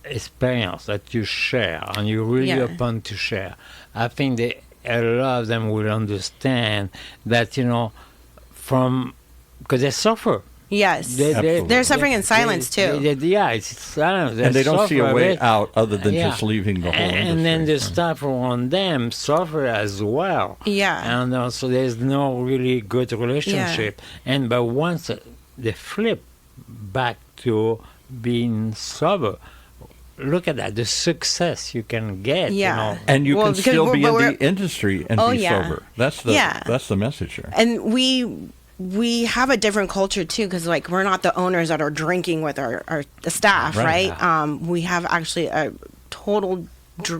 experience that you share and you're really open to share, I think a lot of them will understand that, you know, because they suffer. Yes. They're suffering in silence, too. It's silence. And they don't see a way out other than just leaving the whole industry. And then the staff around them suffer as well. Yeah. And also there's no really good relationship. But once they flip back to being sober, look at that, the success you can get. Yeah. You know. And you can still be in the industry and be sober. That's the message here. And we have a different culture too, because like we're not the owners that are drinking with the staff, right? We have actually a total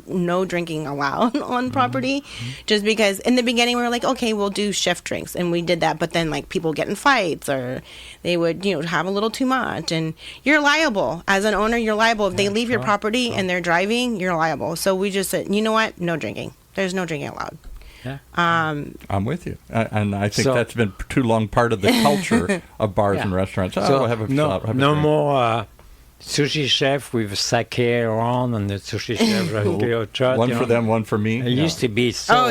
no drinking allowed on property, just because in the beginning we were like, okay, we'll do shift drinks, and we did that, but then like people get in fights or they would have a little too much, and you're liable as an owner. You're liable if they leave your property and they're driving. You're liable. So we just said, you know what? No drinking. There's no drinking allowed. Yeah. I'm with you, and I think that's been too long part of the culture of bars and restaurants. Have a shot. Have no a more sushi chef with sake around and the sushi chef. One for them, one for me. It used to be so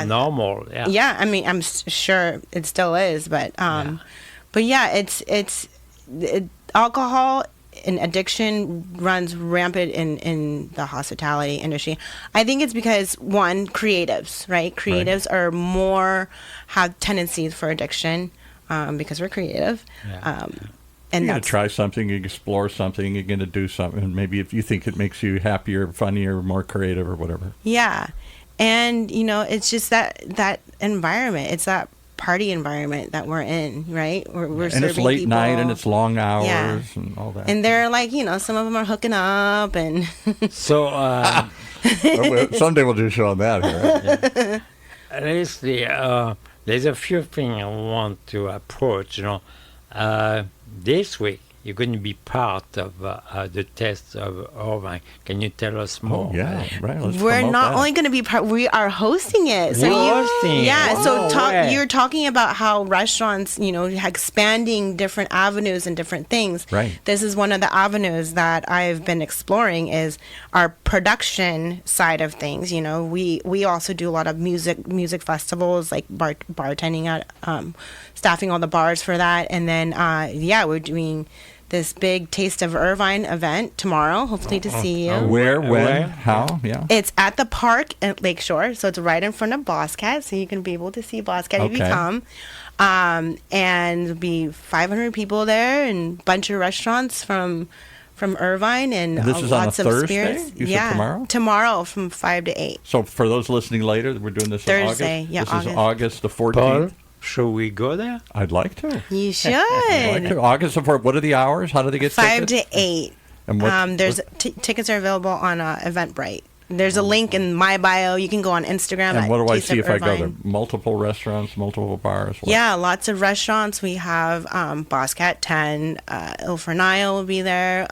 normal. Yeah. Yeah, I mean, I'm sure it still is, but it's alcohol and addiction runs rampant in the hospitality industry. I think it's because, one, creatives, right? Creatives are have tendencies for addiction because we're creative. Yeah. And you're going to try something, you explore something, you're going to do something, and maybe if you think it makes you happier, funnier, more creative or whatever. Yeah. And, it's just that environment. It's that party environment that we're in, right? We're and it's late people. Night and it's long hours and all that. And they're like, some of them are hooking up and so someday we'll do a show on that here. At least there's a few things I want to approach. This week you're going to be part of the test of Irvine. Can you tell us more? Oh, yeah, right. We're not only going to be part. We are hosting it. So hosting. Yeah. So you're talking about how restaurants, expanding different avenues and different things. Right. This is one of the avenues that I've been exploring is our production side of things. We also do a lot of music festivals, like bartending at, staffing all the bars for that, and then we're doing this big Taste of Irvine event tomorrow. Hopefully to see you. Where, when, Where? how? Yeah. It's at the park at Lakeshore, so it's right in front of Bosscat, so you can be able to see Bosscat if you Okay. come. And there'll be 500 people there, and a bunch of restaurants from Irvine, and This is on a lots of Thursday? spirits. You said yeah, tomorrow? Tomorrow from 5 to 8. So for those listening later, we're doing this Thursday, in August. yeah, This is August. August the 14th. Paul, should we go there? I'd like to. You should. I'd like to. August the 4th. What are the hours? How do they get 5 tickets? to 8. And what, There's tickets are available on Eventbrite. There's a link in my bio. You can go on Instagram. and at what do I Taste see of if I go there? Irvine. Multiple restaurants, multiple bars? What? Yeah, lots of restaurants. We have Bosscat 10, Il Fornaio will be there,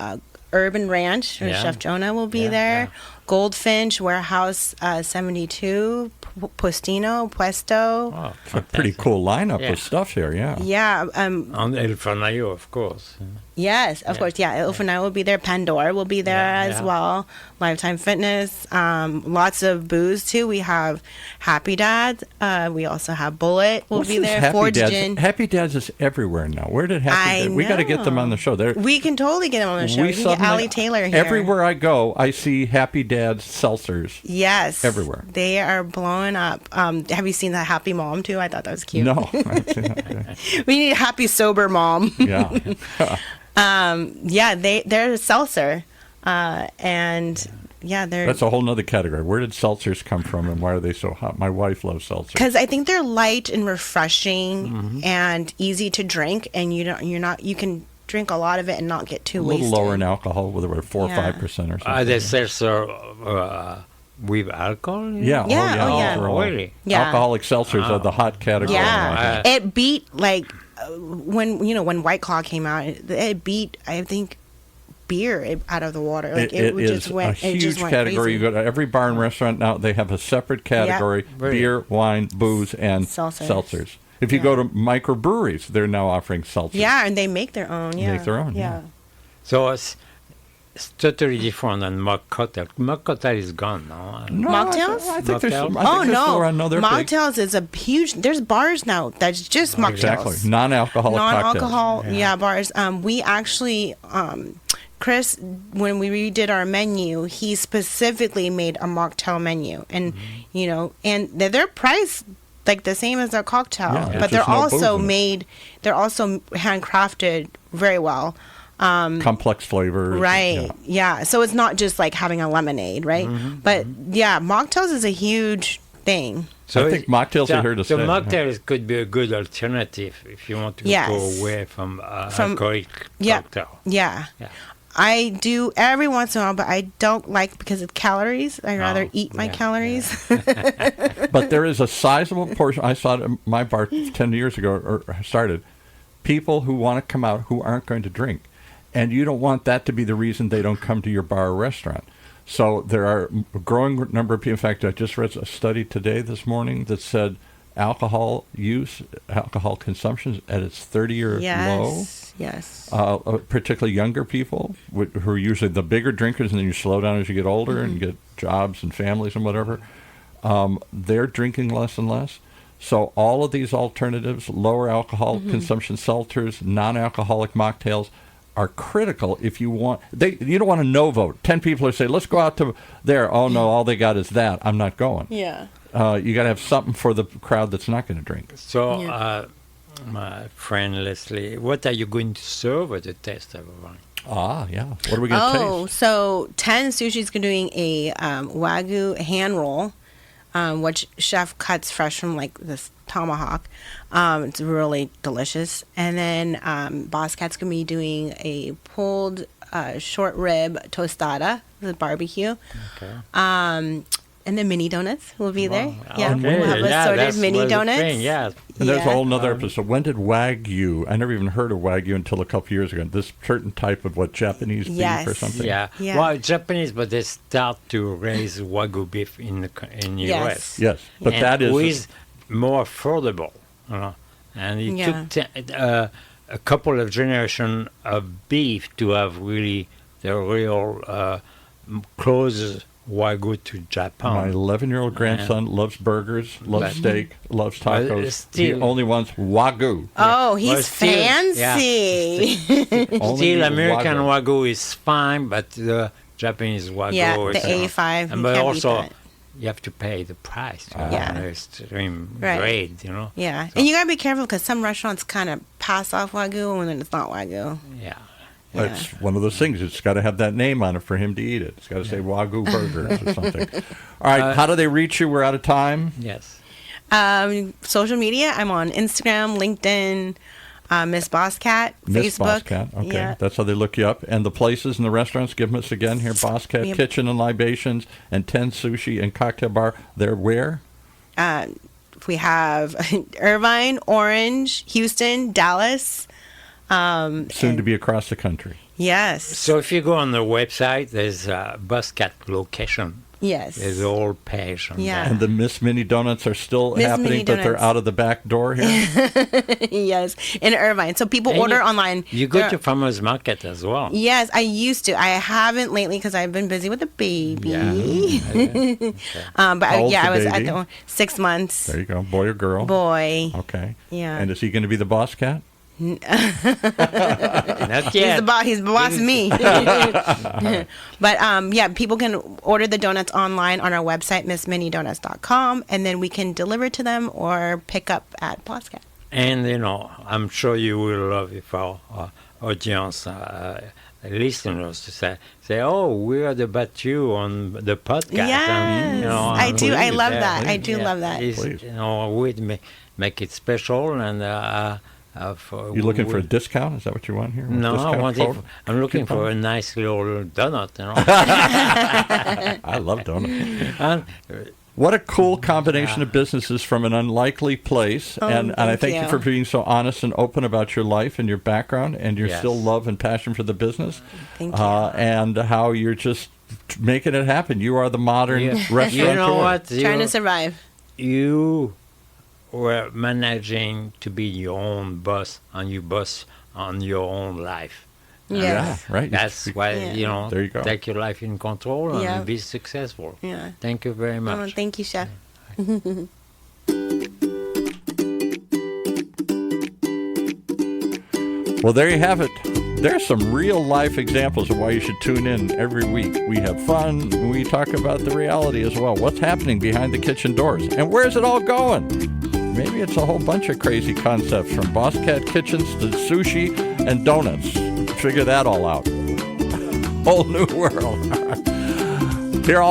Urban Ranch, or Yeah. Chef Jonah will be Yeah, there, yeah. Goldfinch, Warehouse 72, Postino, Puesto. Oh, It's a pretty cool lineup Yeah. of stuff here, yeah. Yeah, On El Fornaio, of course. yes, of course. Yeah, Il Fornaio will be there. Pandora will be there Yeah, as yeah. well. Lifetime Fitness. Lots of booze too. We have Happy Dad. We also have Bullet will What's be this there. Happy Forge Dads? Gin. Happy Dads is everywhere now. Where did Happy I Dads? We got to get them on the show. They're, We can totally get him on the show. We can get Allie Taylor here. Everywhere I go, I see Happy Dads seltzers. Yes. Everywhere. They are blowing up. Have you seen that Happy Mom too? I thought that was cute. No. We need a Happy Sober Mom. yeah. Yeah, they're a seltzer. And yeah, they're... That's a whole nother category. Where did seltzers come from and why are they so hot? My wife loves seltzers. Because I think they're light and refreshing Mm-hmm. and easy to drink, and you can drink a lot of it and not get too A little wasted. lower in alcohol, whether we're 4 or Yeah. 5% or something. Are they seltzer with alcohol? Yeah, Yeah, oh, yeah. they're all- Really? Yeah. Alcoholic seltzers are the hot category. Yeah, Uh, it beat when White Claw came out. It beat, I think, beer out of the water. Like It would is just went, a it huge just went category. crazy. You go to every bar and restaurant now, they have a separate category, Really? beer, wine, booze, and Seltzers. If you go to microbreweries, they're now offering seltzers. Yeah, and they make their own. Yeah, Make their own, yeah. So it's totally different than mock cocktail. Mock cocktail is gone now. No, Mocktails? I think there's some, I Oh think there's still no, around. No, they're big. mocktails is a huge. There's bars now that's just mocktails. Exactly. Non-alcoholic Non-alcohol, cocktails. yeah, bars. We actually, Chris, when we redid our menu, he specifically made a mocktail menu, and and they're priced like the same as a cocktail, Yeah, it's but they're just no booze also in it. made. They're also handcrafted very well. Complex flavors. Right. Yeah. So it's not just like having a lemonade, right? But yeah, mocktails is a huge thing. I think mocktails are here to so stay. mocktails could be a good alternative if you want to Yes. go away from From- alcoholic yeah. cocktail. Yeah. Yeah. I do every once in a while, but I don't like because of calories. I rather Oh, eat my yeah, calories. But there is a sizable portion. I saw it at my bar 10 years ago, or started. People who want to come out who aren't going to drink. And you don't want that to be the reason they don't come to your bar or restaurant. So there are a growing number of people. In fact, I just read a study today, this morning, that said alcohol use, alcohol consumption is at its 30-year low. Yes. Yes. Particularly younger people who are usually the bigger drinkers, and then you slow down as you get older and get jobs and families and whatever. They're drinking less and less. So all of these alternatives, lower alcohol consumption seltzers, non-alcoholic mocktails, are critical if you want. You don't want a no vote. 10 people are saying, let's go out to there. Oh, no, all they got is that. I'm not going. Yeah. You got to have something for the crowd that's not going to drink. So, Yeah. my friend Leslie, what are you going to serve at the Taste of Irvine? Ah, yeah. What are we going to taste? So 10 Sushi's doing a Wagyu hand roll, which chef cuts fresh from like this tomahawk. It's really delicious. And then Bosscat's going to be doing a pulled short rib tostada with barbecue. Okay. And then mini donuts will be there. Yeah, Okay. we'll have Yeah, assorted that's mini one of the donuts. thing, yeah. And there's a Yeah. whole nother episode. When did Wagyu? I never even heard of Wagyu until a couple years ago. This certain type of Japanese beef Yes. or something. Yeah. Yeah. Well, Japanese, but they start to raise Wagyu beef in the US. Yes, but And that is with more affordable, and it Yeah. took a couple of generations of beef to have really the real close Wagyu to Japan. My 11-year-old grandson loves burgers, loves But- steak, loves But tacos. He still- only wants Wagyu. Oh, he's Well, still- fancy. Only Still, American Wagyu. Wagyu is fine, but the Japanese Wagyu Yeah, is the A5, you But can't beat also, that. you have to pay the price. Yeah. Extreme Right. grade, you know. Yeah, and you gotta be careful because some restaurants kind of pass off Wagyu and then it's not Wagyu. Yeah. It's one of those things. It's got to have that name on it for him to eat it. It's got to say Wagyu Burgers or something. All right, how do they reach you? We're out of time. Yes. Social media, I'm on Instagram, LinkedIn, Miss Bosscat, Miss Facebook. Bosscat. Okay, Yeah. that's how they look you up. And the places and the restaurants, give them us again here. Bosscat We have- Kitchen and Libations and 10 Sushi and Cocktail Bar. They're where? We have Irvine, Orange, Houston, Dallas. Soon to be across the country. Yes. So if you go on the website, there's a Bosscat location. Yes. There's all page on Yeah. there. And the Miss Mini Donuts are still Miss happening, Mini but they're Donuts. out of the back door here. Yes, in Irvine. So people And order you- online. You go They're- to farmers market as well. Yes, I used to. I haven't lately because I've been busy with the baby. But How old's I the was baby? at the 6 months. There you go. Boy or girl? Boy. Okay. Yeah. And is he going to be the boss cat? Not He's yet. the boss. He's the boss of me. But yeah, people can order the donuts online on our website, missminidonuts.com, and then we can deliver to them or pick up at Bosscat. And, you know, I'm sure you will love it for our audience, listeners to say, oh, we heard about you on the podcast. Yes, and, you know, I do. I please, love yeah, that. I please. do love that. It's, Please. you know, we'd make it special and You looking for a discount? Is that what you want here? No, I Discount want code? it. I'm looking Coupon? for a nice little donut, you know. I love donuts. And, What a cool combination of businesses from an unlikely place. and I thank thank you you. for being so honest and open about your life and your background and your Yes. still love and passion for the business. Thank you. And how you're just making it happen. You are the modern Yeah. restaurateur. You know what? Trying to survive. You were managing to be your own boss and you boss on your own life. Yes. Yeah, right. That's why, Yeah. you know, There you go. take your life in control and Yeah. be successful. Yeah. Thank you very Oh, much. thank you, Chef. Well, there you have it. There's some real life examples of why you should tune in every week. We have fun. We talk about the reality as well. What's happening behind the kitchen doors? And where's it all going? Maybe it's a whole bunch of crazy concepts from Bosscat kitchens to sushi and donuts. Figure that all out. Whole new world. Hear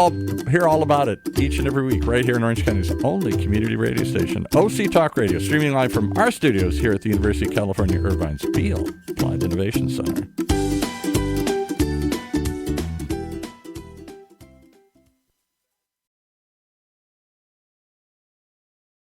all about it each and every week right here in Orange County's only community radio station, OC Talk Radio, streaming live from our studios here at the University of California, Irvine's Beale Applied Innovation Center.